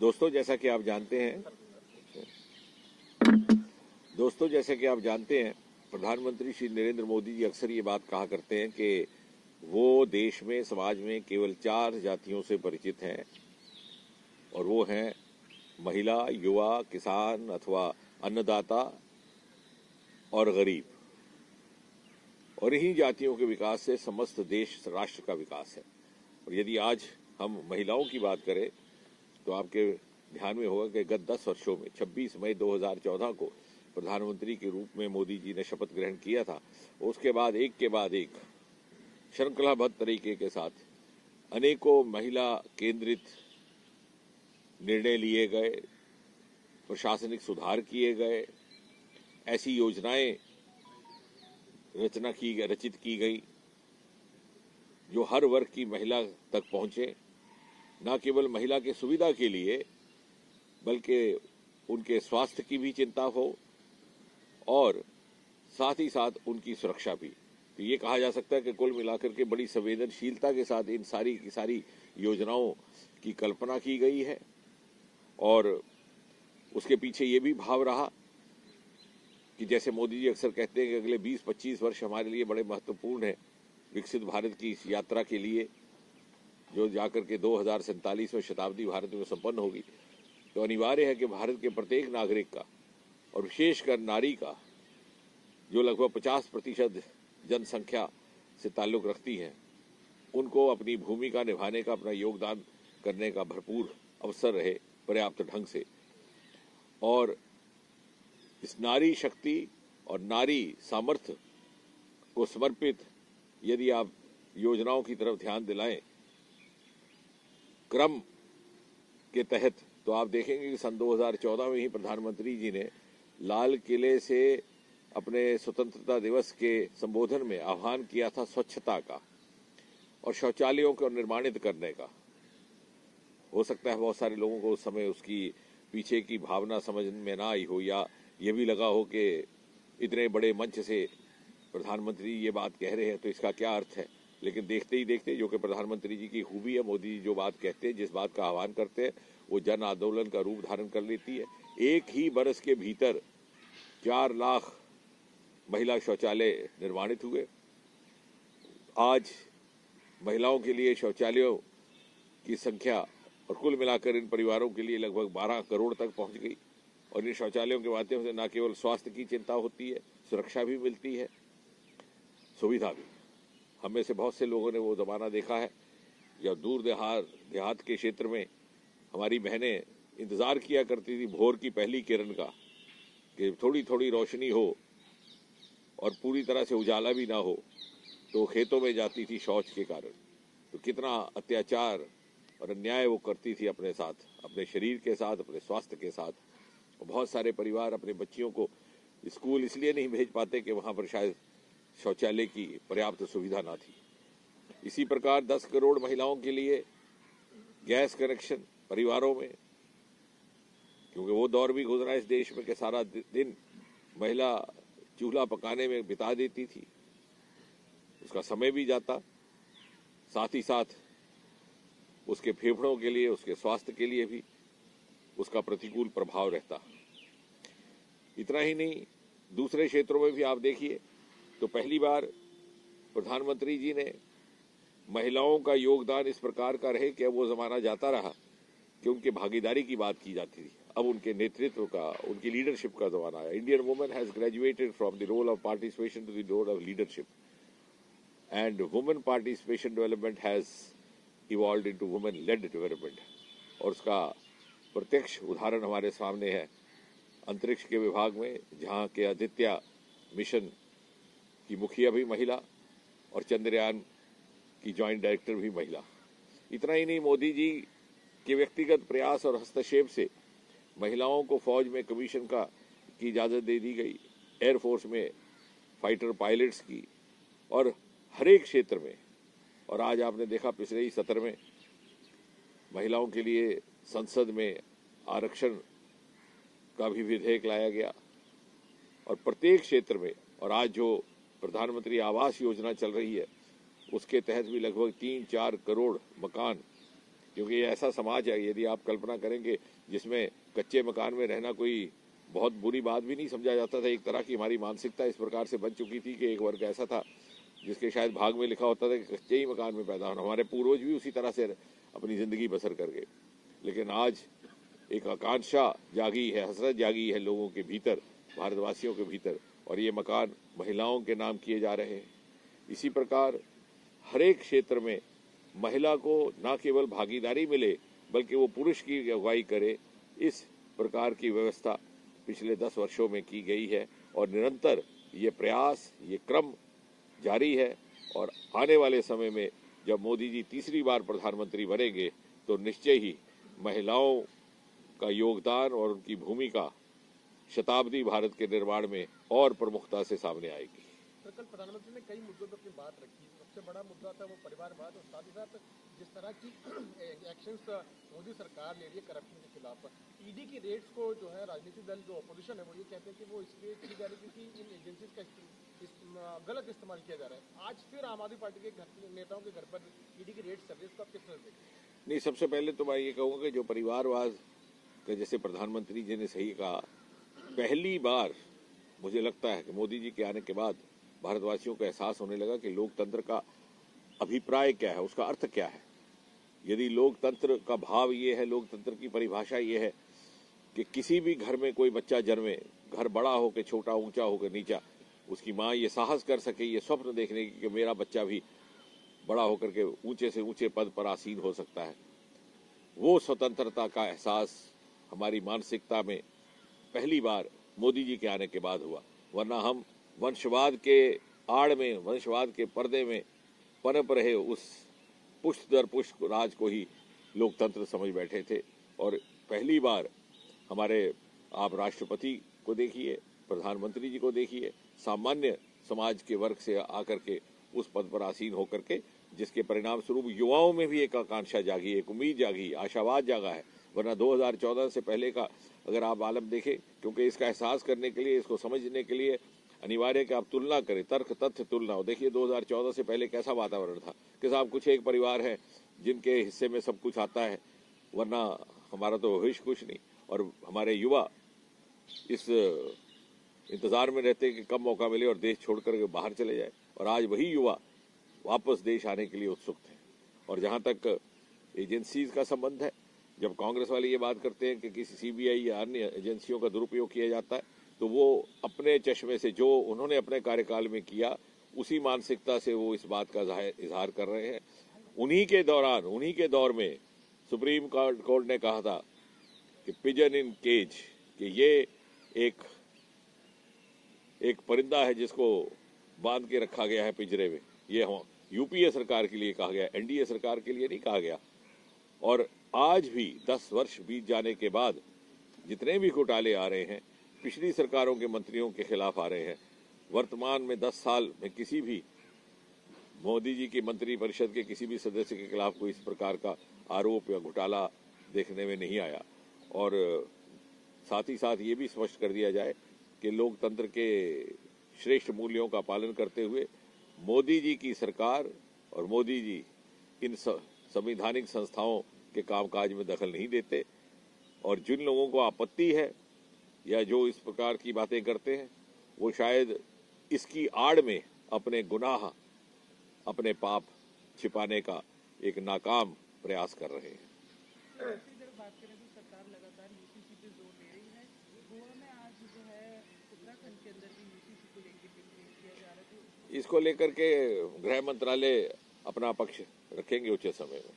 दोस्तों जैसा कि आप जानते हैं प्रधानमंत्री श्री नरेंद्र मोदी जी अक्सर ये बात कहा करते हैं कि वो देश में समाज में केवल 4 जातियों से परिचित हैं और वो हैं महिला, युवा, किसान अथवा अन्नदाता और गरीब। और इन्हीं जातियों के विकास से समस्त देश राष्ट्र का विकास है। और यदि आज हम महिलाओं की बात करें तो आपके ध्यान में होगा कि गत 10 वर्षों में 26 मई 2014 को प्रधानमंत्री के रूप में मोदी जी ने शपथ ग्रहण किया था। उसके बाद एक श्रृंखलाबद्ध तरीके के साथ अनेकों महिला केंद्रित निर्णय लिए गए, प्रशासनिक सुधार किए गए, ऐसी योजनाएं रचित की गई जो हर वर्ग की महिला तक पहुंचे, न केवल महिला की सुविधा के लिए बल्कि उनके स्वास्थ्य की भी चिंता हो और साथ ही साथ उनकी सुरक्षा भी। तो ये कहा जा सकता है कि कुल मिलाकर के बड़ी संवेदनशीलता के साथ इन सारी की सारी योजनाओं की कल्पना की गई है। और उसके पीछे ये भी भाव रहा कि जैसे मोदी जी अक्सर कहते हैं कि अगले 20-25 वर्ष हमारे लिए बड़े महत्वपूर्ण हैं विकसित भारत की इस यात्रा के लिए, जो जाकर के 2047वें शताब्दी भारत में संपन्न होगी। तो अनिवार्य है कि भारत के प्रत्येक नागरिक का और विशेषकर नारी का, जो लगभग 50% जनसंख्या से ताल्लुक रखती हैं, उनको अपनी भूमिका निभाने का, अपना योगदान करने का भरपूर अवसर रहे पर्याप्त ढंग से। और इस नारी शक्ति और नारी सामर्थ्य को समर्पित यदि आप योजनाओं की तरफ ध्यान दिलाएं क्रम के तहत, तो आप देखेंगे कि सन 2014 में ही प्रधानमंत्री जी ने लाल किले से अपने स्वतंत्रता दिवस के संबोधन में आह्वान किया था स्वच्छता का और शौचालयों को निर्माणित करने का। हो सकता है बहुत सारे लोगों को उस समय उसकी पीछे की भावना समझ में ना आई हो, या ये भी लगा हो कि इतने बड़े मंच से प्रधानमंत्री ये बात कह रहे हैं तो इसका क्या अर्थ है। लेकिन देखते ही देखते, जो कि प्रधानमंत्री जी की खूबी है, मोदी जी जो बात कहते हैं, जिस बात का आह्वान करते हैं, वो जन आंदोलन का रूप धारण कर लेती है। एक ही बरस के भीतर 4 लाख महिला शौचालय निर्माणित हुए। आज महिलाओं के लिए शौचालयों की संख्या और कुल मिलाकर इन परिवारों के लिए लगभग 12 करोड़ तक पहुंच गई। और इन शौचालयों के माध्यम से न केवल स्वास्थ्य की चिंता होती है, सुरक्षा भी मिलती है, सुविधा भी। हम में से बहुत से लोगों ने वो जमाना देखा है जब दूर देहात के क्षेत्र में हमारी बहनें इंतजार किया करती थी भोर की पहली किरण का, कि थोड़ी थोड़ी रोशनी हो और पूरी तरह से उजाला भी ना हो, तो खेतों में जाती थी शौच के कारण। तो कितना अत्याचार और अन्याय वो करती थी अपने साथ, अपने शरीर के साथ, अपने स्वास्थ्य के साथ। और बहुत सारे परिवार अपने बच्चियों को स्कूल इसलिए नहीं भेज पाते कि वहां पर शायद शौचालय की पर्याप्त सुविधा ना थी। इसी प्रकार 10 करोड़ महिलाओं के लिए गैस कनेक्शन परिवारों में, क्योंकि वो दौर भी गुजरा इस देश में कि सारा दिन महिला चूल्हा पकाने में बिता देती थी, उसका समय भी जाता, साथ ही साथ उसके फेफड़ों के लिए, उसके स्वास्थ्य के लिए भी उसका प्रतिकूल प्रभाव रहता। इतना ही नहीं, दूसरे क्षेत्रों में भी आप देखिए तो पहली बार प्रधानमंत्री जी ने महिलाओं का योगदान इस प्रकार का रहे कि अब वो जमाना जाता रहा कि उनके भागीदारी की बात की जाती थी। अब उनके नेतृत्व का, उनकी लीडरशिप का जमाना आया। Indian women has graduated from the role of participation to the role of leadership, and women participation development has evolved into women led development. और उसका प्रत्यक्ष उदाहरण हमारे सामने है अंतरिक्ष के विभाग में, जहां के आदित्य मिशन की मुखिया भी महिला और चंद्रयान की ज्वाइंट डायरेक्टर भी महिला। इतना ही नहीं, मोदी जी के व्यक्तिगत प्रयास और हस्तक्षेप से महिलाओं को फौज में कमीशन की इजाजत दे दी गई, एयरफोर्स में फाइटर पायलट्स की, और हर एक क्षेत्र में। और आज आपने देखा पिछले ही सत्र में महिलाओं के लिए संसद में आरक्षण का भी विधेयक लाया गया, और प्रत्येक क्षेत्र में। और आज जो प्रधानमंत्री आवास योजना चल रही है उसके तहत भी लगभग 3-4 करोड़ मकान क्योंकि ये ऐसा समाज है, यदि आप कल्पना करेंगे जिसमें कच्चे मकान में रहना कोई बहुत बुरी बात भी नहीं समझा जाता था। एक तरह की हमारी मानसिकता इस प्रकार से बन चुकी थी कि एक वर्ग ऐसा था जिसके शायद भाग में लिखा होता था कि कच्चे ही मकान में पैदा होना। हमारे पूर्वज भी उसी तरह से अपनी ज़िंदगी बसर कर गए। लेकिन आज एक आकांक्षा जागी है, हसरत जागी है लोगों के भीतर, भारतवासियों के भीतर, और ये मकान महिलाओं के नाम किए जा रहे हैं। इसी प्रकार हर एक क्षेत्र में महिला को न केवल भागीदारी मिले बल्कि वो पुरुष की अगुवाई करे, इस प्रकार की व्यवस्था पिछले 10 वर्षों में की गई है और निरंतर ये प्रयास, ये क्रम जारी है। और आने वाले समय में जब मोदी जी तीसरी बार प्रधानमंत्री बनेंगे तो निश्चय ही महिलाओं का योगदान और उनकी भूमिका शताब्दी भारत के निर्माण में और प्रमुखता से सामने आएगी। तो कल प्रधानमंत्री ने कई मुद्दों पर अपनी बात रखी। सबसे बड़ा मुद्दा था वो परिवारवाद, और साथ ही साथ जिस तरह की एक्शंस मोदी सरकार ले रही है करप्शन के खिलाफ। ईडी की रेड्स को जो है राजनीतिक दल, जो अपोजिशन है, वो ये कहते हैं कि वो इसलिए की जा रही है क्योंकि इन एजेंसीज का गलत इस्तेमाल किया जा रहा है। आज फिर आम आदमी पार्टी के नेताओं के घर पर ईडी की रेड्स चल रही है, इसको आप किस तरह देखते हैं? नहीं, सबसे पहले तो मैं ये कहूँगा कि जो परिवारवाद का, जैसे प्रधानमंत्री जी ने सही कहा, पहली बार मुझे लगता है कि मोदी जी के आने के बाद भारतवासियों को एहसास होने लगा कि लोकतंत्र का अभिप्राय क्या है, उसका अर्थ क्या है। यदि लोकतंत्र का भाव ये है, लोकतंत्र की परिभाषा ये है कि किसी भी घर में कोई बच्चा जन्मे, घर बड़ा हो के छोटा, ऊंचा हो के नीचा, उसकी माँ ये साहस कर सके, ये स्वप्न देखने की कि मेरा बच्चा भी बड़ा होकर के ऊंचे से ऊंचे पद पर आसीन हो सकता है, वो स्वतंत्रता का एहसास हमारी मानसिकता में पहली बार मोदी जी के आने के बाद हुआ। वरना हम वंशवाद के आड़ में, वंशवाद के पर्दे में पनप रहे उस पुष्ट दर पुष्ट राज को ही लोकतंत्र समझ बैठे थे। और पहली बार हमारे, आप राष्ट्रपति को देखिए, प्रधानमंत्री जी को देखिए, सामान्य समाज के वर्ग से आकर के उस पद पर आसीन होकर के, जिसके परिणाम स्वरूप युवाओं में भी एक आकांक्षा जागी, एक उम्मीद जागी, आशावाद जागा है। वरना 2014 से पहले का अगर आप आलम देखें, क्योंकि इसका एहसास करने के लिए, इसको समझने के लिए अनिवार्य है कि आप तुलना करें, तर्क तथ्य तुलना हो। देखिए 2014 से पहले कैसा वातावरण था कि साहब कुछ एक परिवार है जिनके हिस्से में सब कुछ आता है, वरना हमारा तो हिश कुछ नहीं। और हमारे युवा इस इंतजार में रहते कि कब मौका मिले और देश छोड़ कर बाहर चले जाए, और आज वही युवा वापस देश आने के लिए उत्सुक थे। और जहाँ तक एजेंसीज का संबंध है, जब कांग्रेस वाले ये बात करते हैं कि किसी सीबीआई या अन्य एजेंसियों का दुरुपयोग किया जाता है, तो वो अपने चश्मे से जो उन्होंने अपने कार्यकाल में किया, उसी मानसिकता से वो इस बात का इजहार कर रहे हैं। उन्हीं के दौरान, उन्हीं के दौर में सुप्रीम कोर्ट ने कहा था कि पिजन इन केज, कि ये एक परिंदा है जिसको बांध के रखा गया है पिंजरे में। ये यूपीए सरकार के लिए कहा गया, एनडीए सरकार के लिए नहीं कहा गया। और आज भी 10 वर्ष बीत जाने के बाद जितने भी घोटाले आ रहे हैं, पिछली सरकारों के मंत्रियों के खिलाफ आ रहे हैं। वर्तमान में 10 साल में किसी भी मोदी जी की मंत्री परिषद के किसी भी सदस्य के खिलाफ कोई इस प्रकार का आरोप या घोटाला देखने में नहीं आया। और साथ ही साथ ये भी स्पष्ट कर दिया जाए कि लोकतंत्र के श्रेष्ठ मूल्यों का पालन करते हुए मोदी जी की सरकार और मोदी जी इन संवैधानिक संस्थाओं के कामकाज में दखल नहीं देते। और जिन लोगों को आपत्ति है या जो इस प्रकार की बातें करते हैं, वो शायद इसकी आड़ में अपने गुनाह, अपने पाप छिपाने का एक नाकाम प्रयास कर रहे हैं। बात करें तो सरकार लगातार यूसीसी पे जोर दे रही है। गोवा में आज जो है उत्तराखंड के अंदर भी यूसीसी को लेकर किया जा रहा है। इसको लेकर के गृह मंत्रालय अपना पक्ष रखेंगे उचित समय में।